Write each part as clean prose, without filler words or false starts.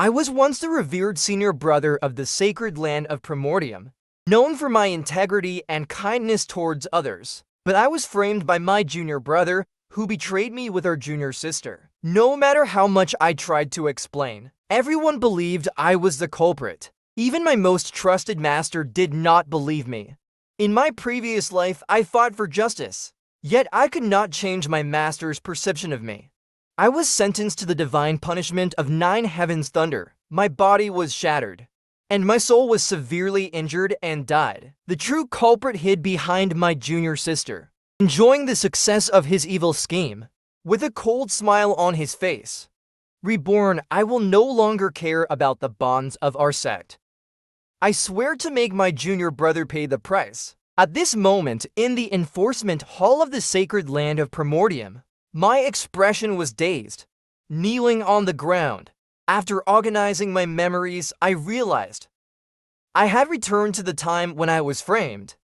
I was once the revered senior brother of the sacred land of Primordium, known for my integrity and kindness towards others. But I was framed by my junior brother, who betrayed me with our junior sister. No matter how much I tried to explain, everyone believed I was the culprit. Even my most trusted master did not believe me. In my previous life, I fought for justice, yet I could not change my master's perception of me. I was sentenced to the divine punishment of 9 heavens thunder. My body was shattered, and my soul was severely injured and died. The true culprit hid behind my junior sister, enjoying the success of his evil scheme, with a cold smile on his face. Reborn, I will no longer care about the bonds of our sect. I swear to make my junior brother pay the price. At this moment, in the enforcement hall of the sacred land of Primordium, my expression was dazed. Kneeling on the ground, after organizing my memories, I realized I had returned to the time when I was framed.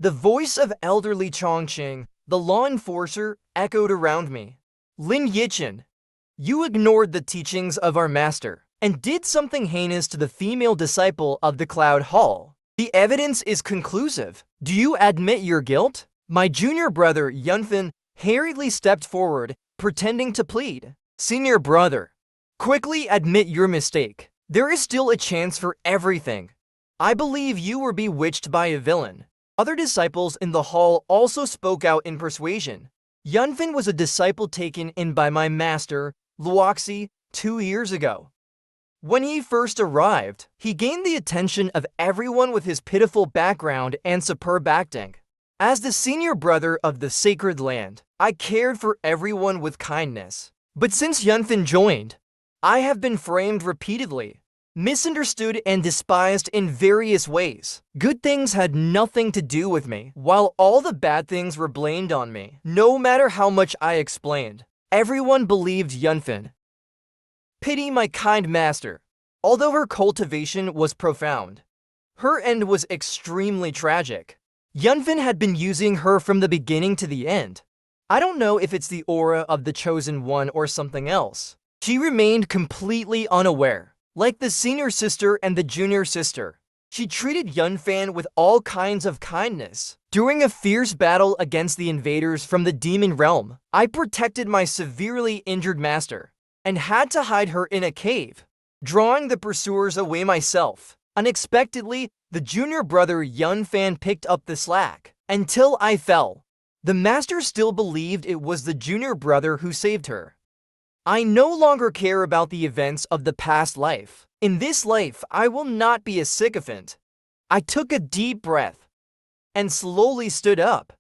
The voice of elderly Chongqing, the law enforcer, echoed around me. Lin Yichin, you ignored the teachings of our master and did something heinous to the female disciple of the Cloud Hall. The evidence is conclusive. Do you admit your guilt? My junior brother, Yunfin, hurriedly stepped forward, pretending to plead. Senior brother, quickly admit your mistake. There is still a chance for everything. I believe you were bewitched by a villain. Other disciples in the hall also spoke out in persuasion. Yunfin was a disciple taken in by my master, Luoxi, 2 years ago. When he first arrived, he gained the attention of everyone with his pitiful background and superb acting. As the senior brother of the sacred land, I cared for everyone with kindness. But since Yunfin joined, I have been framed repeatedly, misunderstood and despised in various ways. Good things had nothing to do with me, while all the bad things were blamed on me. No matter how much I explained, everyone believed Yunfin. Pity my kind master. Although her cultivation was profound, her end was extremely tragic. Yunfin had been using her from the beginning to the end. I don't know if it's the aura of the chosen one or something else. She remained completely unaware. Like the senior sister and the junior sister, she treated Yunfan with all kinds of kindness. During a fierce battle against the invaders from the demon realm, I protected my severely injured master and had to hide her in a cave, drawing the pursuers away myself. Unexpectedly, the junior brother Yunfan picked up the slack. Until I fell, the master still believed it was the junior brother who saved her. I no longer care about the events of the past life. In this life, I will not be a sycophant. I took a deep breath and slowly stood up.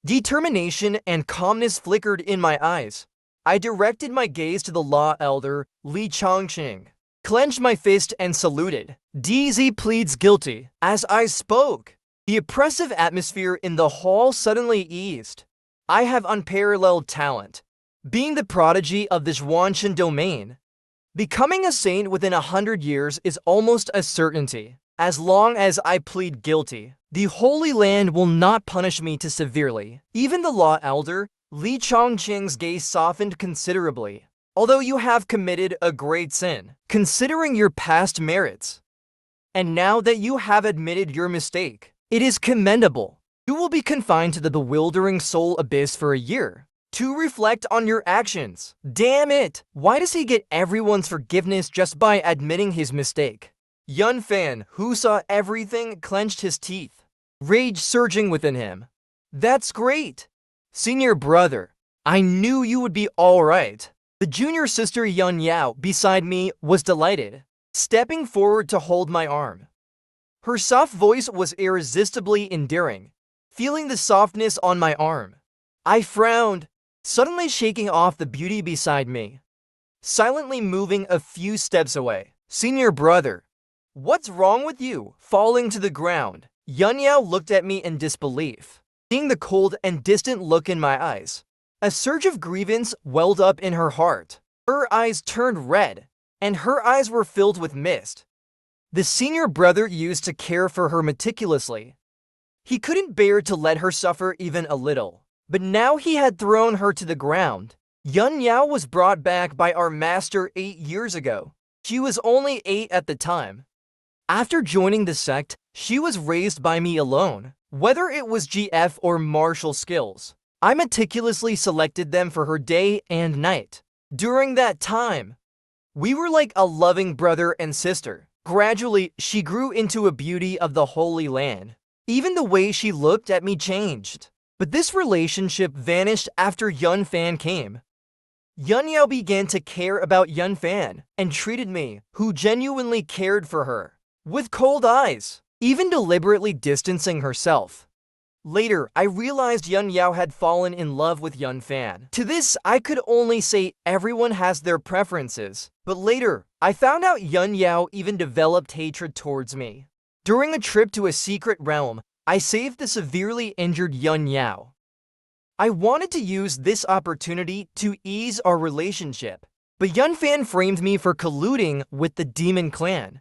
Determination and calmness flickered in my eyes. I directed my gaze to the law elder, Li Chongqing, clenched my fist and saluted. DZ pleads guilty. As I spoke, the oppressive atmosphere in the hall suddenly eased. I have unparalleled talent, being the prodigy of the Zhuanshan domain. Becoming a saint within 100 years is almost a certainty. As long as I plead guilty, the Holy Land will not punish me too severely. Even the law elder, Li Chongqing's gaze softened considerably. Although you have committed a great sin, considering your past merits, and now that you have admitted your mistake, it is commendable. You will be confined to the bewildering soul abyss for a year to reflect on your actions. Damn it! Why does he get everyone's forgiveness just by admitting his mistake? Yunfan, who saw everything, clenched his teeth, rage surging within him. That's great! Senior brother, I knew you would be alright. The junior sister Yun Yao beside me was delighted, stepping forward to hold my arm. Her soft voice was irresistibly endearing, feeling the softness on my arm. I frowned, suddenly shaking off the beauty beside me, silently moving a few steps away. Senior brother, what's wrong with you? Falling to the ground, Yun Yao looked at me in disbelief. Seeing the cold and distant look in my eyes, a surge of grievance welled up in her heart. Her eyes turned red, and her eyes were filled with mist. The senior brother used to care for her meticulously. He couldn't bear to let her suffer even a little. But now he had thrown her to the ground. Yun Yao was brought back by our master 8 years ago. She was only 8 at the time. After joining the sect, she was raised by me alone. Whether it was GF or martial skills, I meticulously selected them for her day and night. During that time, we were like a loving brother and sister. Gradually, she grew into a beauty of the Holy Land. Even the way she looked at me changed. But this relationship vanished after Yun Fan came. Yun Yao began to care about Yun Fan and treated me, who genuinely cared for her, with cold eyes, even deliberately distancing herself. Later, I realized Yun Yao had fallen in love with Yun Fan. To this, I could only say everyone has their preferences, but later, I found out Yun Yao even developed hatred towards me. During a trip to a secret realm, I saved the severely injured Yun Yao. I wanted to use this opportunity to ease our relationship, but Yun Fan framed me for colluding with the demon clan,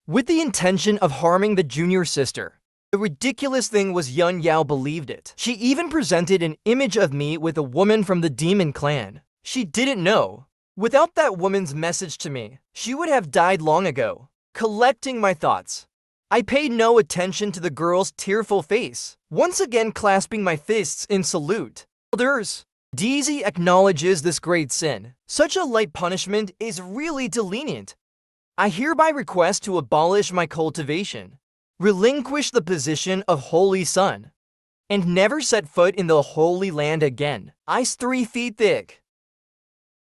with the intention of harming the junior sister. The ridiculous thing was Yun Yao believed it. She even presented an image of me with a woman from the demon clan. She didn't know. Without that woman's message to me, she would have died long ago. Collecting my thoughts, I paid no attention to the girl's tearful face, once again clasping my fists in salute. Elders, DZ acknowledges this great sin. Such a light punishment is really too lenient. I hereby request to abolish my cultivation, relinquish the position of Holy Son, and never set foot in the Holy Land again. Ice 3 feet thick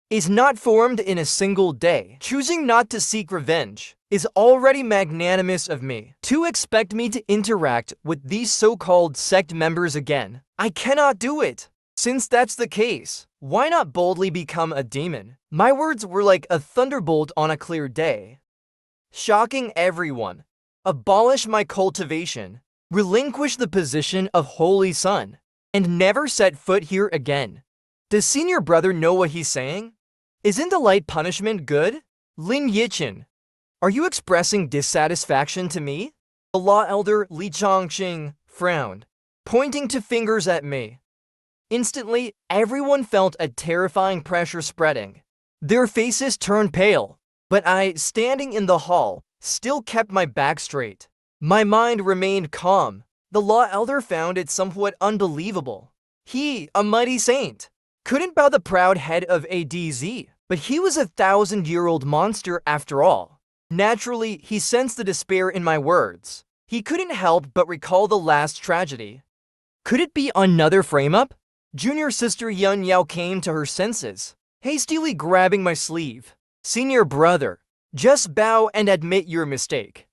is not formed in a single day. Choosing not to seek revenge is already magnanimous of me. To expect me to interact with these so-called sect members again, I cannot do it. Since that's the case, why not boldly become a demon? My words were like a thunderbolt on a clear day, shocking everyone. Abolish my cultivation, relinquish the position of Holy Son, and never set foot here again. Does senior brother know what he's saying? Isn't the light punishment good? Lin Yichin, are you expressing dissatisfaction to me? The law elder Li Chongqing frowned, pointing two fingers at me. Instantly, everyone felt a terrifying pressure spreading. Their faces turned pale, but I, standing in the hall, still kept my back straight. My mind remained calm. The law elder found it somewhat unbelievable. He, a mighty saint, couldn't bow the proud head of ADZ, but he was a 1,000-year-old monster after all. Naturally, he sensed the despair in my words. He couldn't help but recall the last tragedy. Could it be another frame-up? Junior sister Yun Yao came to her senses, hastily grabbing my sleeve. Senior brother, just bow and admit your mistake.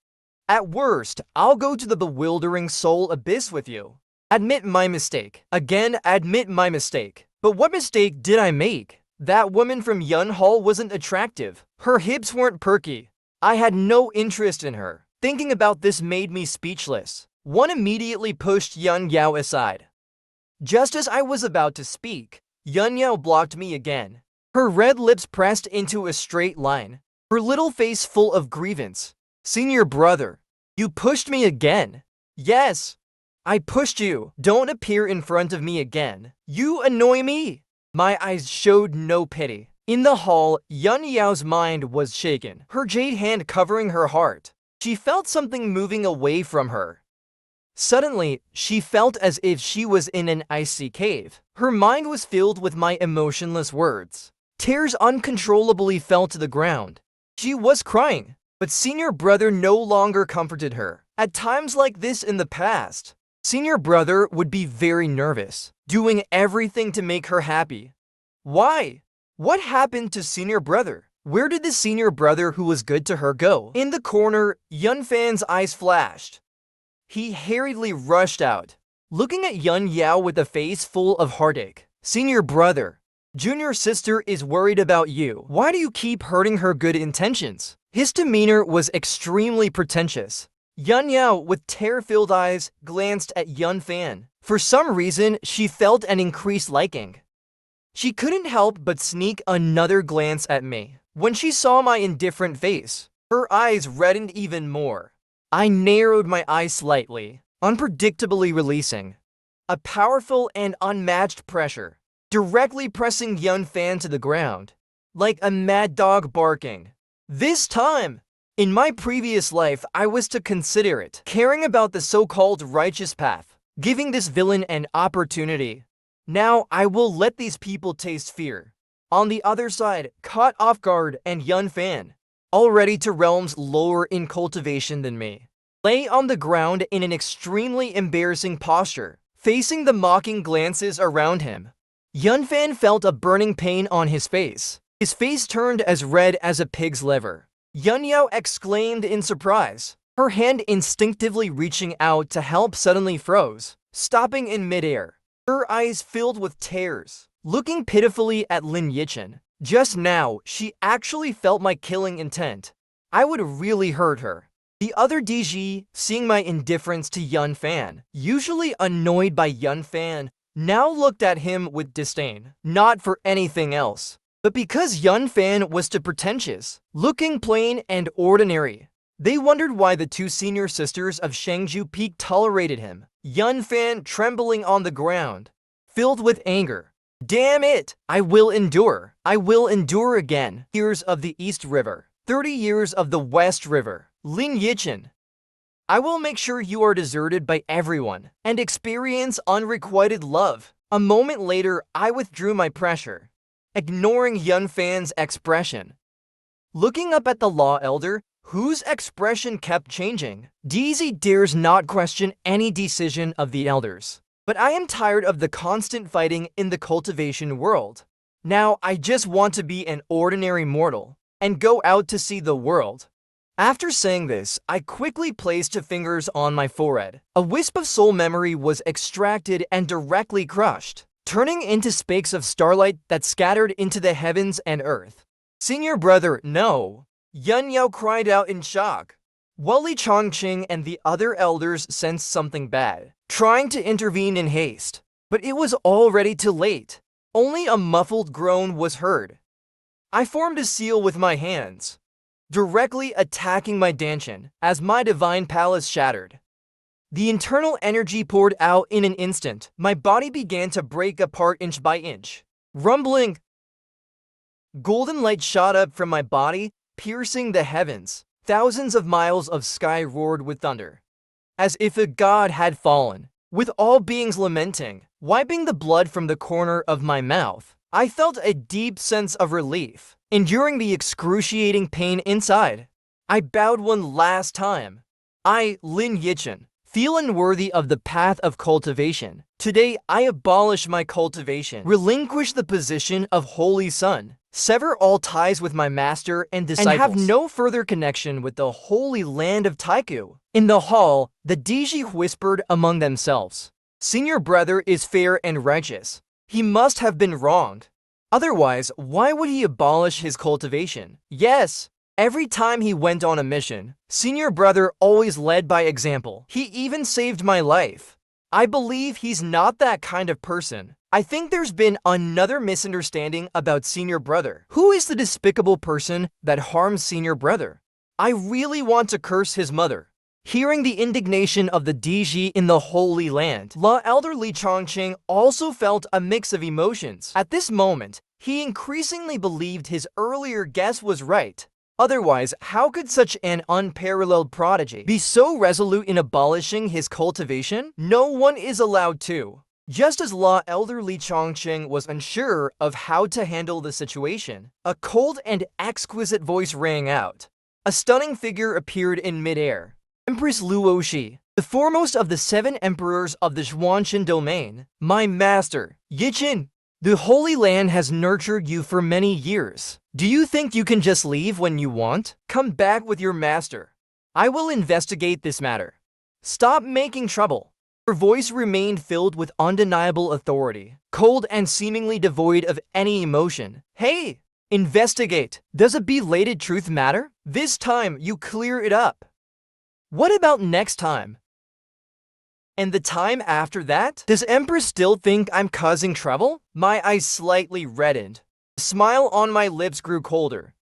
At worst, I'll go to the bewildering soul abyss with you. Admit my mistake. Again, admit my mistake. But what mistake did I make? That woman from Yun Hall wasn't attractive. Her hips weren't perky. I had no interest in her. Thinking about this made me speechless. One immediately pushed Yun Yao aside. Just as I was about to speak, Yun Yao blocked me again. Her red lips pressed into a straight line, her little face full of grievance. Senior brother, you pushed me again. Yes, I pushed you. Don't appear in front of me again. You annoy me. My eyes showed no pity. In the hall, Yun Yao's mind was shaken, her jade hand covering her heart. She felt something moving away from her. Suddenly, she felt as if she was in an icy cave. Her mind was filled with my emotionless words. Tears uncontrollably fell to the ground. She was crying, but senior brother no longer comforted her. At times like this in the past, senior brother would be very nervous, doing everything to make her happy. Why? What happened to senior brother? Where did the senior brother who was good to her go? In the corner, Yun Fan's eyes flashed. He hurriedly rushed out, looking at Yun Yao with a face full of heartache. Senior brother, junior sister is worried about you. Why do you keep hurting her good intentions? His demeanor was extremely pretentious. Yun Yao, with tear-filled eyes, glanced at Yun Fan. For some reason, she felt an increased liking. She couldn't help but sneak another glance at me. When she saw my indifferent face, her eyes reddened even more. I narrowed my eyes slightly, unpredictably releasing a powerful and unmatched pressure, directly pressing Yun Fan to the ground, like a mad dog barking. This time, in my previous life, I was to consider it, caring about the so-called righteous path, giving this villain an opportunity. Now, I will let these people taste fear. On the other side, caught off guard and Yun Fan, already to realms lower in cultivation than me, lay on the ground in an extremely embarrassing posture, facing the mocking glances around him. Yun Fan felt a burning pain on his face. His face turned as red as a pig's liver. Yun Yao exclaimed in surprise. Her hand instinctively reaching out to help suddenly froze, stopping in midair. Her eyes filled with tears, looking pitifully at Lin Yichin. Just now, she actually felt my killing intent. I would really hurt her. The other DG, seeing my indifference to Yun Fan, usually annoyed by Yun Fan, now looked at him with disdain. Not for anything else, but because Yun Fan was too pretentious, looking plain and ordinary. They wondered why the two senior sisters of Shangju Peak tolerated him. Yun Fan trembling on the ground, filled with anger. Damn it! I will endure. I will endure again. Years of the East River. 30 years of the West River. Lin Yichin. I will make sure you are deserted by everyone and experience unrequited love. A moment later, I withdrew my pressure, ignoring Yun Fan's expression. Looking up at the Law Elder, whose expression kept changing. DZ dares not question any decision of the elders. But I am tired of the constant fighting in the cultivation world. Now I just want to be an ordinary mortal and go out to see the world. After saying this, I quickly placed 2 fingers on my forehead. A wisp of soul memory was extracted and directly crushed, turning into spakes of starlight that scattered into the heavens and earth. Senior brother, no! Yun Yao cried out in shock. Li Chongqing and the other elders sensed something bad, trying to intervene in haste. But it was already too late. Only a muffled groan was heard. I formed a seal with my hands, directly attacking my Danshin as my divine palace shattered. The internal energy poured out in an instant. My body began to break apart inch by inch. Rumbling, golden light shot up from my body, piercing the heavens. Thousands of miles of sky roared with thunder, as if a god had fallen, with all beings lamenting. Wiping the blood from the corner of my mouth, I felt a deep sense of relief, enduring the excruciating pain inside. I bowed one last time. I, Lin Yichin, feel unworthy of the path of cultivation. Today, I abolish my cultivation, relinquish the position of Holy Son, sever all ties with my master and disciples, and have no further connection with the holy land of Taiku. In the hall, the DG whispered among themselves. Senior brother is fair and righteous. He must have been wronged. Otherwise, why would he abolish his cultivation? Yes, every time he went on a mission, senior brother always led by example. He even saved my life. I believe he's not that kind of person. I think there's been another misunderstanding about senior brother. Who is the despicable person that harms senior brother? I really want to curse his mother. Hearing the indignation of the DG in the Holy Land, La Elder Li Chongqing also felt a mix of emotions. At this moment, he increasingly believed his earlier guess was right. Otherwise, how could such an unparalleled prodigy be so resolute in abolishing his cultivation? No one is allowed to. Just as La Elder Li Chongqing was unsure of how to handle the situation, a cold and exquisite voice rang out. A stunning figure appeared in midair. Empress Luoshi, the foremost of the 7 emperors of the Xuanshan domain. My master, Yichin, the Holy Land has nurtured you for many years. Do you think you can just leave when you want? Come back with your master. I will investigate this matter. Stop making trouble. Her voice remained filled with undeniable authority, cold and seemingly devoid of any emotion. Hey, investigate. Does a belated truth matter? This time, you clear it up. What about next time? And the time after that? Does Empress still think I'm causing trouble? My eyes slightly reddened. The smile on my lips grew colder.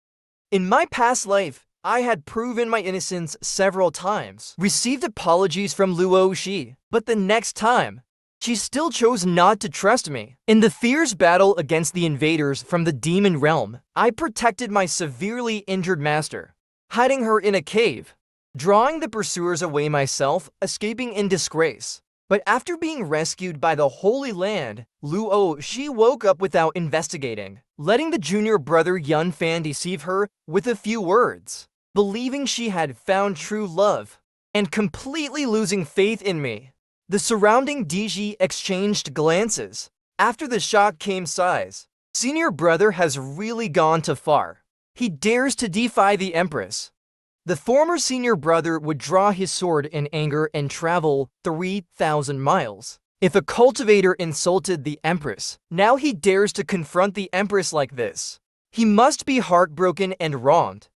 In my past life, I had proven my innocence several times, received apologies from Luo Shi, but the next time, She still chose not to trust me. In the fierce battle against the invaders from the demon realm, I protected my severely injured master, hiding her in a cave, drawing the pursuers away myself, escaping in disgrace. But after being rescued by the Holy Land, Luo, she woke up without investigating, letting the junior brother Yun Fan deceive her with a few words, believing she had found true love, and completely losing faith in me. The surrounding Diji exchanged glances. After the shock came sighs. Senior brother has really gone too far. He dares to defy the Empress. The former senior brother would draw his sword in anger and travel 3,000 miles. If a cultivator insulted the Empress, now he dares to confront the Empress like this. He must be heartbroken and wronged.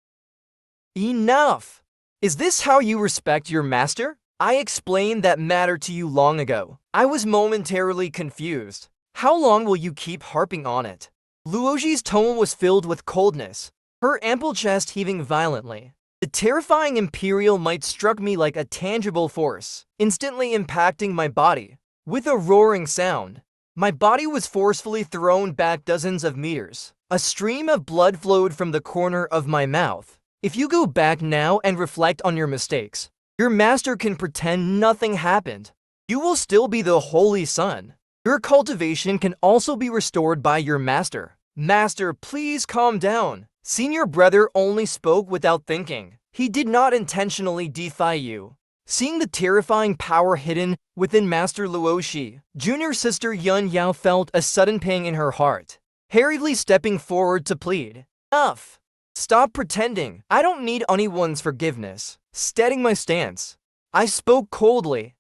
Enough! Is this how you respect your master? I explained that matter to you long ago. I was momentarily confused. How long will you keep harping on it? Luoji's tone was filled with coldness, her ample chest heaving violently. The terrifying Imperial might struck me like a tangible force, instantly impacting my body. With a roaring sound, my body was forcefully thrown back dozens of meters. A stream of blood flowed from the corner of my mouth. If you go back now and reflect on your mistakes, your master can pretend nothing happened. You will still be the Holy Son. Your cultivation can also be restored by your master. Master, please calm down. Senior brother only spoke without thinking. He did not intentionally defy you. Seeing the terrifying power hidden within Master Luoshi, junior sister Yun Yao felt a sudden pang in her heart, hurriedly stepping forward to plead. Enough! Stop pretending. I don't need anyone's forgiveness. Steadying my stance, I spoke coldly,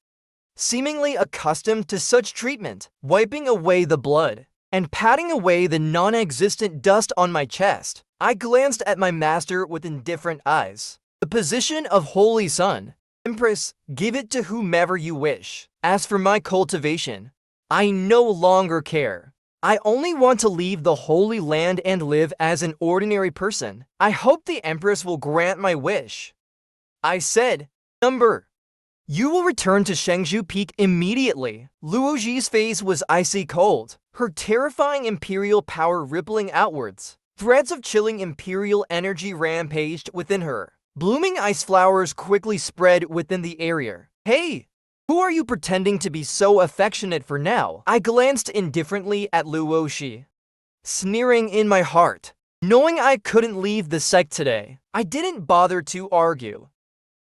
seemingly accustomed to such treatment, wiping away the blood and patting away the non-existent dust on my chest. I glanced at my master with indifferent eyes. The position of Holy Son. Empress, give it to whomever you wish. As for my cultivation, I no longer care. I only want to leave the Holy Land and live as an ordinary person. I hope the Empress will grant my wish. I said, Number. You will return to Shengzhou Peak immediately. Luoji's face was icy cold, her terrifying imperial power rippling outwards. Threads of chilling imperial energy rampaged within her. Blooming ice flowers quickly spread within the area. Hey! Who are you pretending to be so affectionate for now? I glanced indifferently at Luoshi, sneering in my heart. Knowing I couldn't leave the sect today, I didn't bother to argue.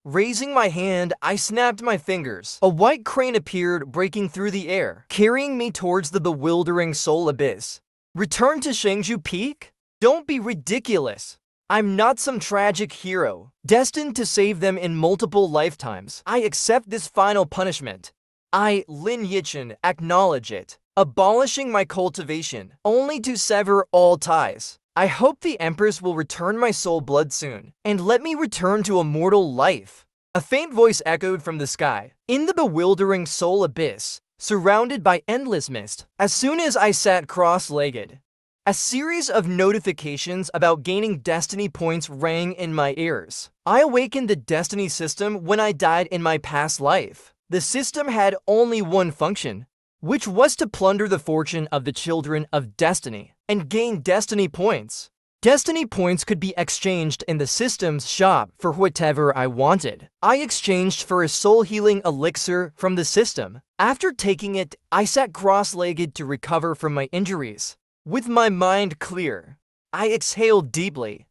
Raising my hand, I snapped my fingers. A white crane appeared, breaking through the air, carrying me towards the bewildering soul abyss. Return to Shengzhou Peak? Don't be ridiculous. I'm not some tragic hero, destined to save them in multiple lifetimes. I accept this final punishment. I, Lin Yichen, acknowledge it, abolishing my cultivation, only to sever all ties. I hope the Empress will return my soul blood soon, and let me return to a mortal life. A faint voice echoed from the sky, in the bewildering soul abyss, surrounded by endless mist. As soon as I sat cross-legged, a series of notifications about gaining destiny points rang in my ears. I awakened the destiny system when I died in my past life. The system had only one function, which was to plunder the fortune of the children of destiny and gain destiny points. Destiny points could be exchanged in the system's shop for whatever I wanted. I exchanged for a soul-healing elixir from the system. After taking it, I sat cross-legged to recover from my injuries. With my mind clear, I exhaled deeply.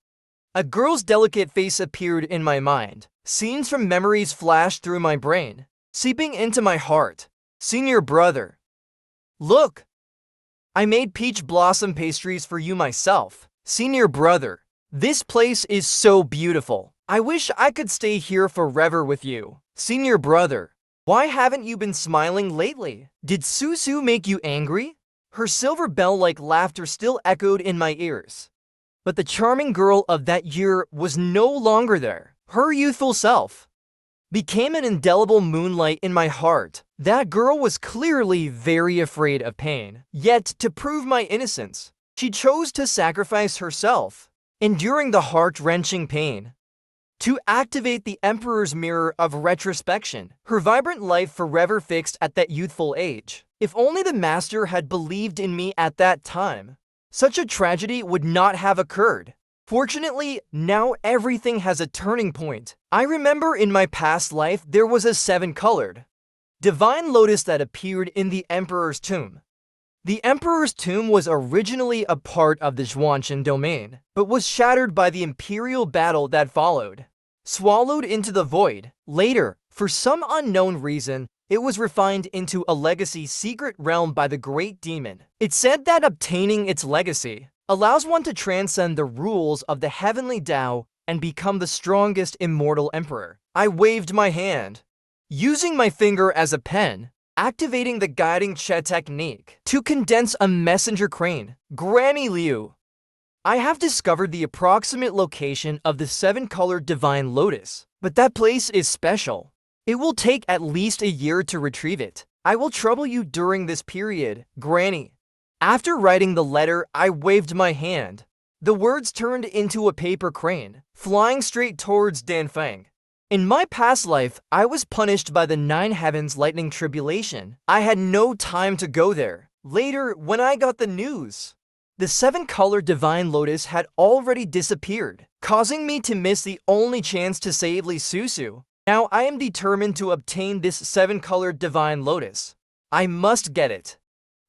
A girl's delicate face appeared in my mind. Scenes from memories flashed through my brain, seeping into my heart. Senior brother. Look! I made peach blossom pastries for you myself. Senior brother. This place is so beautiful. I wish I could stay here forever with you. Senior brother. Why haven't you been smiling lately? Did Susu make you angry? Her silver bell-like laughter still echoed in my ears. But the charming girl of that year was no longer there. Her youthful self became an indelible moonlight in my heart. That girl was clearly very afraid of pain. Yet, to prove my innocence, she chose to sacrifice herself, enduring the heart-wrenching pain. to activate the Emperor's mirror of retrospection, her vibrant life forever fixed at that youthful age. If only the Master had believed in me at that time, such a tragedy would not have occurred. Fortunately, now everything has a turning point. I remember in my past life there was a 7-colored divine lotus that appeared in the Emperor's tomb. The Emperor's tomb was originally a part of the Zhuanshan domain, but was shattered by the imperial battle that followed. Swallowed into the void, later, for some unknown reason, it was refined into a legacy secret realm by the Great Demon. It's said that obtaining its legacy allows one to transcend the rules of the heavenly Tao and become the strongest immortal emperor. I waved my hand, using my finger as a pen, activating the guiding Che technique to condense a messenger crane. Granny Liu. I have discovered the approximate location of the 7-colored divine lotus, but that place is special. It will take at least a year to retrieve it. I will trouble you during this period, Granny. After writing the letter, I waved my hand. The words turned into a paper crane, flying straight towards Danfeng. In my past life, I was punished by the 9 Heavens lightning tribulation. I had no time to go there. Later, when I got the news, the 7-colored divine lotus had already disappeared, causing me to miss the only chance to save Li Susu. Now I am determined to obtain this 7-colored divine lotus. I must get it.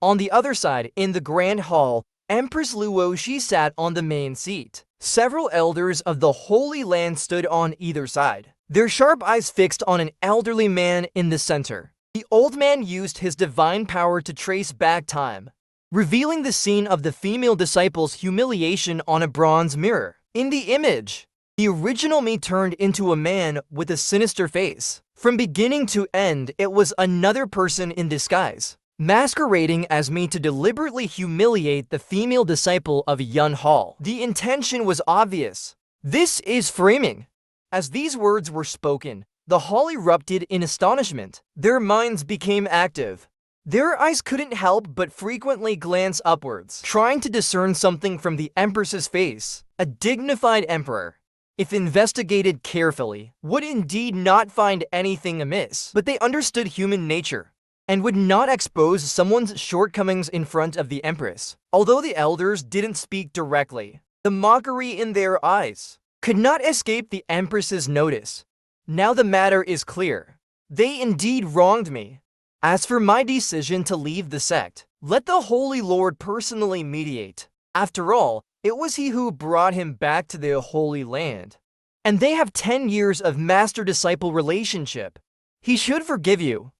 On the other side, in the Grand Hall, Empress Luoxi sat on the main seat. Several elders of the Holy Land stood on either side, their sharp eyes fixed on an elderly man in the center. The old man used his divine power to trace back time, revealing the scene of the female disciple's humiliation on a bronze mirror. In the image, the original me turned into a man with a sinister face. From beginning to end, it was another person in disguise, masquerading as me to deliberately humiliate the female disciple of Yun Hall. The intention was obvious. This is framing. As these words were spoken, the hall erupted in astonishment. Their minds became active. Their eyes couldn't help but frequently glance upwards, trying to discern something from the Empress's face. A dignified emperor, if investigated carefully, would indeed not find anything amiss, but they understood human nature and would not expose someone's shortcomings in front of the Empress. Although the elders didn't speak directly, the mockery in their eyes could not escape the Empress's notice. Now the matter is clear. They indeed wronged me. As for my decision to leave the sect, let the Holy Lord personally mediate. After all, it was he who brought him back to the Holy Land, and they have 10 years of master-disciple relationship. He should forgive you.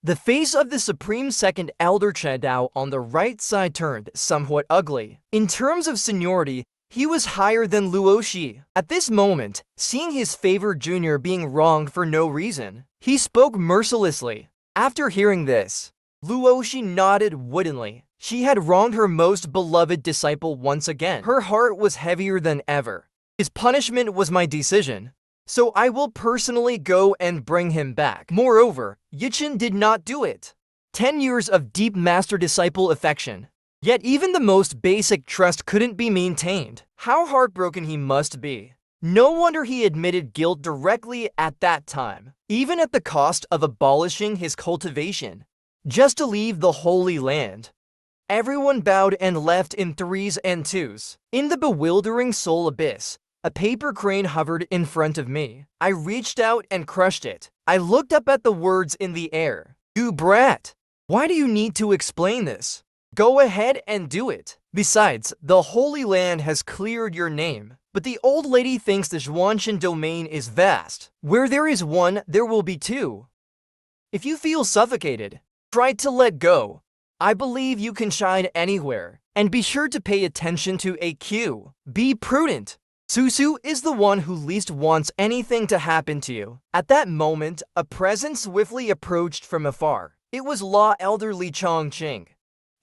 The face of the Supreme Second Elder Chedao on the right side turned somewhat ugly. In terms of seniority, he was higher than Luoxi. At this moment, seeing his favored junior being wronged for no reason, he spoke mercilessly. After hearing this, Luoxi nodded woodenly. She had wronged her most beloved disciple once again. Her heart was heavier than ever. His punishment was my decision, so I will personally go and bring him back. Moreover, Yichen did not do it. 10 years of deep master-disciple affection. Yet even the most basic trust couldn't be maintained. How heartbroken he must be. No wonder he admitted guilt directly at that time, even at the cost of abolishing his cultivation, just to leave the Holy Land. Everyone bowed and left in 3s and 2s. In the bewildering soul abyss, a paper crane hovered in front of me. I reached out and crushed it. I looked up at the words in the air. You brat! Why do you need to explain this? Go ahead and do it. Besides, the Holy Land has cleared your name. But the old lady thinks the Zhuanshan domain is vast. Where there is one, there will be two. If you feel suffocated, try to let go. I believe you can shine anywhere. And be sure to pay attention to AQ. Be prudent. Susu is the one who least wants anything to happen to you. At that moment, a presence swiftly approached from afar. It was Law Elder Li Chongqing.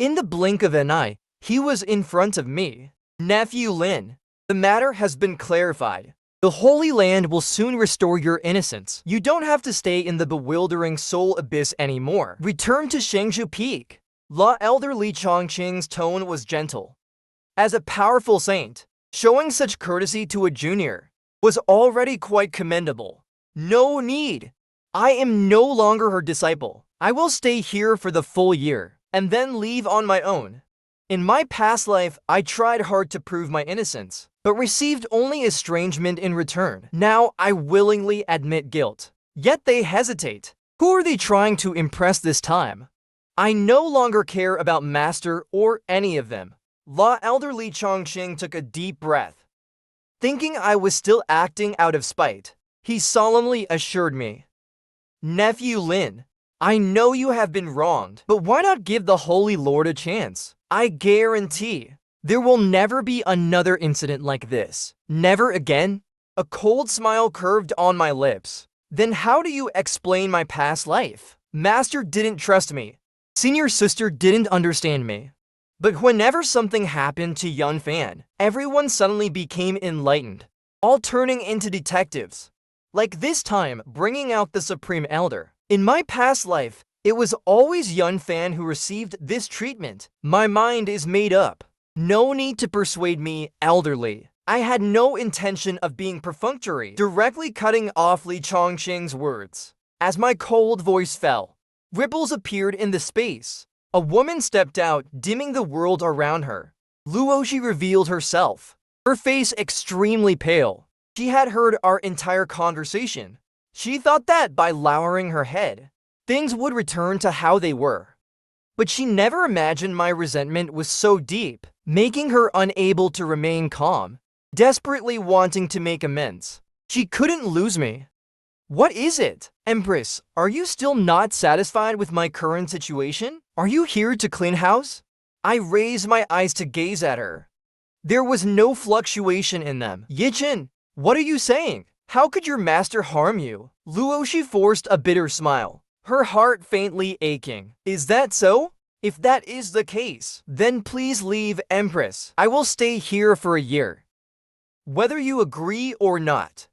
In the blink of an eye, he was in front of me. Nephew Lin, the matter has been clarified. The Holy Land will soon restore your innocence. You don't have to stay in the bewildering soul abyss anymore. Return to Shangzhou Peak. Law Elder Li Chongqing's tone was gentle. As a powerful saint, showing such courtesy to a junior was already quite commendable. No need. I am no longer her disciple. I will stay here for the full year, and then leave on my own. In my past life, I tried hard to prove my innocence, but received only estrangement in return. Now I willingly admit guilt. Yet they hesitate. Who are they trying to impress this time? I no longer care about Master or any of them. La Elderly Chongqing took a deep breath. Thinking I was still acting out of spite, he solemnly assured me, "Nephew Lin, I know you have been wronged, but why not give the Holy Lord a chance? I guarantee there will never be another incident like this. Never again." A cold smile curved on my lips. Then how do you explain my past life? Master didn't trust me. Senior sister didn't understand me. But whenever something happened to Yun Fan, everyone suddenly became enlightened, all turning into detectives. Like this time, bringing out the Supreme Elder. In my past life, it was always Yun Fan who received this treatment. My mind is made up. No need to persuade me, elderly. I had no intention of being perfunctory, directly cutting off Li Chongqing's words. As my cold voice fell, ripples appeared in the space. A woman stepped out, dimming the world around her. Luoshi revealed herself, her face extremely pale. She had heard our entire conversation. She thought that by lowering her head, things would return to how they were. But she never imagined my resentment was so deep, making her unable to remain calm, desperately wanting to make amends. She couldn't lose me. What is it? Empress, are you still not satisfied with my current situation? Are you here to clean house? I raised my eyes to gaze at her. There was no fluctuation in them. Yichin, what are you saying? How could your master harm you? Luoshi forced a bitter smile, her heart faintly aching. Is that so? If that is the case, then please leave, Empress. I will stay here for a year. Whether you agree or not,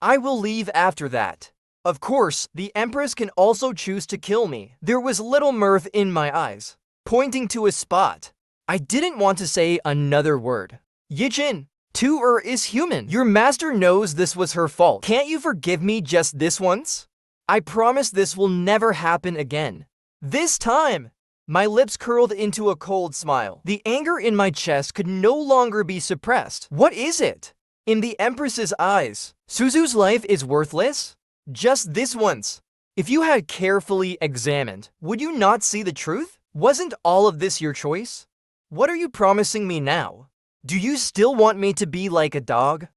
I will leave after that. Of course, the Empress can also choose to kill me. There was little mirth in my eyes, pointing to a spot. I didn't want to say another word. Yichin, Tu is human. Your master knows this was her fault. Can't you forgive me just this once? I promise this will never happen again. This time! My lips curled into a cold smile. The anger in my chest could no longer be suppressed. What is it? In the Empress's eyes, Suzu's life is worthless? Just this once. If you had carefully examined, would you not see the truth? Wasn't all of this your choice? What are you promising me now? Do you still want me to be like a dog?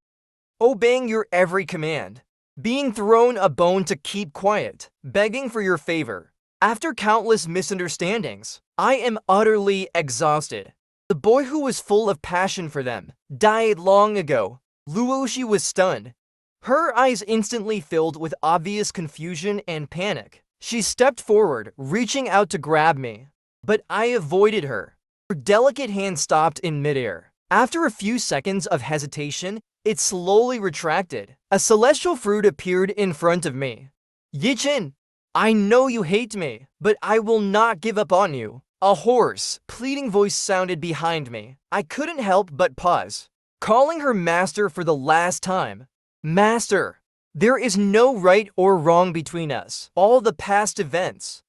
Obeying your every command, being thrown a bone to keep quiet, begging for your favor. After countless misunderstandings, I am utterly exhausted. The boy who was full of passion for them died long ago. Luoshi was stunned. Her eyes instantly filled with obvious confusion and panic. She stepped forward, reaching out to grab me, but I avoided her. Her delicate hand stopped in midair. After a few seconds of hesitation, it slowly retracted. A celestial fruit appeared in front of me. Yichin, I know you hate me, but I will not give up on you. A hoarse, pleading voice sounded behind me. I couldn't help but pause, calling her master for the last time. Master, there is no right or wrong between us. All the past events.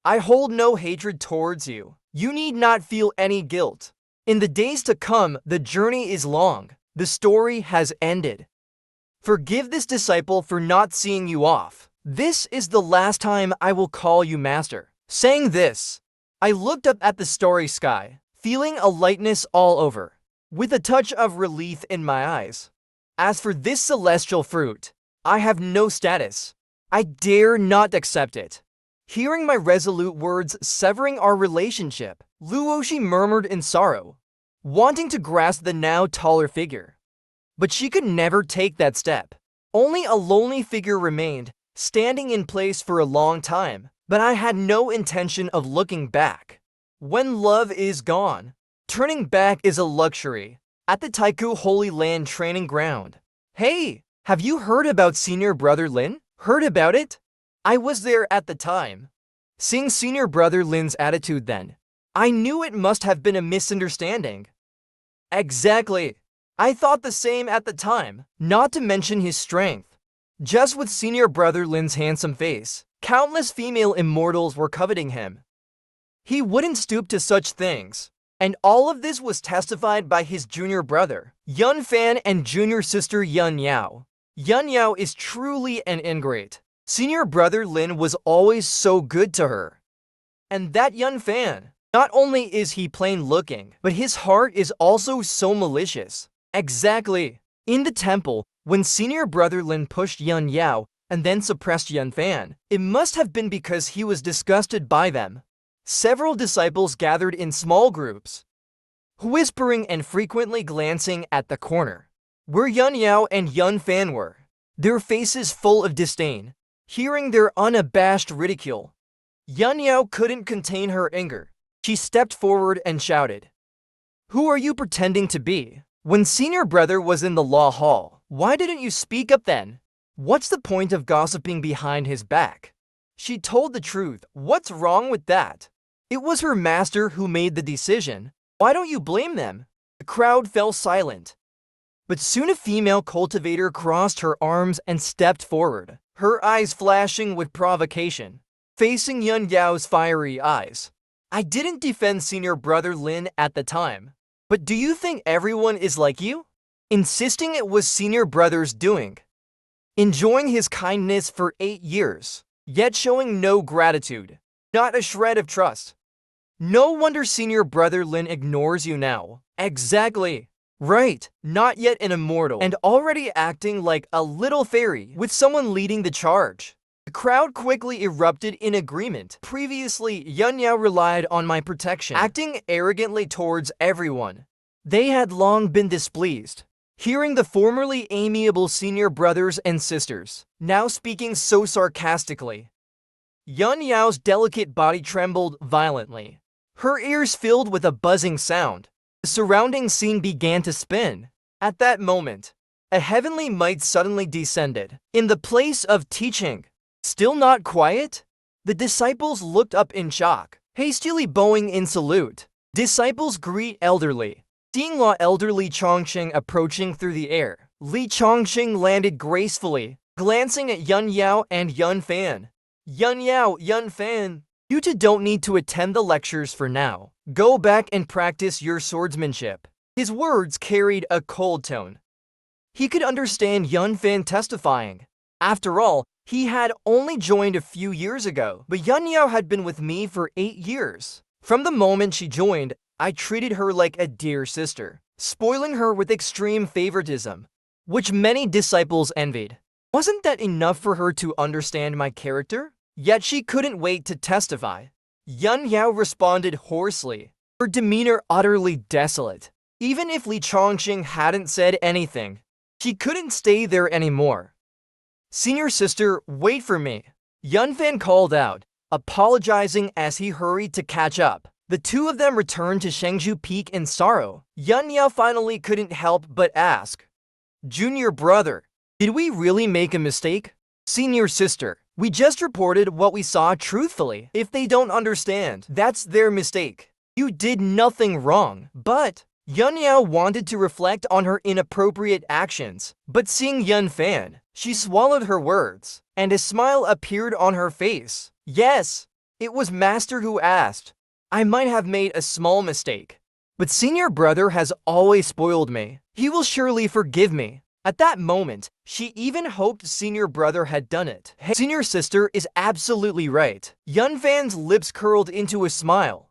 I hold no hatred towards you. You need not feel any guilt. In the days to come, the journey is long. The story has ended. Forgive this disciple for not seeing you off. This is the last time I will call you master. Saying this, I looked up at the starry sky, feeling a lightness all over, with a touch of relief in my eyes. As for this celestial fruit, I have no status. I dare not accept it. Hearing my resolute words severing our relationship, Luoshi murmured in sorrow, wanting to grasp the now taller figure. But she could never take that step. Only a lonely figure remained, standing in place for a long time, but I had no intention of looking back. When love is gone, turning back is a luxury. At the Taiku Holy Land training ground. Hey, have you heard about Senior Brother Lin? Heard about it? I was there at the time. Seeing Senior Brother Lin's attitude then, I knew it must have been a misunderstanding. Exactly. I thought the same at the time, not to mention his strength. Just with senior brother Lin's handsome face, countless female immortals were coveting him. He wouldn't stoop to such things. And all of this was testified by his junior brother, Yun Fan, and junior sister Yun Yao. Yun Yao is truly an ingrate. Senior brother Lin was always so good to her. And that Yun Fan, not only is he plain looking, but his heart is also so malicious. Exactly. In the temple, when senior brother Lin pushed Yun Yao and then suppressed Yun Fan, it must have been because he was disgusted by them. Several disciples gathered in small groups, whispering and frequently glancing at the corner where Yun Yao and Yun Fan were, their faces full of disdain, hearing their unabashed ridicule. Yun Yao couldn't contain her anger. She stepped forward and shouted, "Who are you pretending to be? When senior brother was in the law hall, why didn't you speak up then? What's the point of gossiping behind his back?" She told the truth. What's wrong with that? It was her master who made the decision. Why don't you blame them? The crowd fell silent. But soon a female cultivator crossed her arms and stepped forward, her eyes flashing with provocation, facing Yun Yao's fiery eyes. "I didn't defend senior brother Lin at the time. But do you think everyone is like you? Insisting it was senior brother's doing. Enjoying his kindness for 8 years, yet showing no gratitude. Not a shred of trust. No wonder senior brother Lin ignores you now." Exactly. Right, not yet an immortal, and already acting like a little fairy with someone leading the charge. The crowd quickly erupted in agreement. Previously, Yun Yao relied on my protection, acting arrogantly towards everyone. They had long been displeased, hearing the formerly amiable senior brothers and sisters now speaking so sarcastically. Yun Yao's delicate body trembled violently. Her ears filled with a buzzing sound. The surrounding scene began to spin. At that moment, a heavenly might suddenly descended in the place of teaching. Still not quiet? The disciples looked up in shock, hastily bowing in salute. Disciples greet elderly. Seeing Law elder Li Chongqing approaching through the air, Li Chongqing landed gracefully, glancing at Yun Yao and Yun Fan. "Yun Yao, Yun Fan, you two don't need to attend the lectures for now. Go back and practice your swordsmanship." His words carried a cold tone. He could understand Yun Fan testifying. After all, he had only joined a few years ago, but Yun Yao had been with me for 8 years. From the moment she joined, I treated her like a dear sister, spoiling her with extreme favoritism, which many disciples envied. Wasn't that enough for her to understand my character? Yet she couldn't wait to testify. Yun Yao responded hoarsely, her demeanor utterly desolate. Even if Li Chongqing hadn't said anything, she couldn't stay there anymore. "Senior sister, wait for me," Yun Fan called out, apologizing as he hurried to catch up. The two of them returned to Shengju Peak in sorrow. Yun Yao finally couldn't help but ask, "Junior brother, did we really make a mistake?" "Senior sister, we just reported what we saw truthfully. If they don't understand, that's their mistake. You did nothing wrong." But Yun Yao wanted to reflect on her inappropriate actions. But seeing Yun Fan, she swallowed her words, and a smile appeared on her face. "Yes, it was master who asked. I might have made a small mistake, but senior brother has always spoiled me. He will surely forgive me." At that moment, she even hoped senior brother had done it. Senior sister is absolutely right. Yun Fan's lips curled into a smile.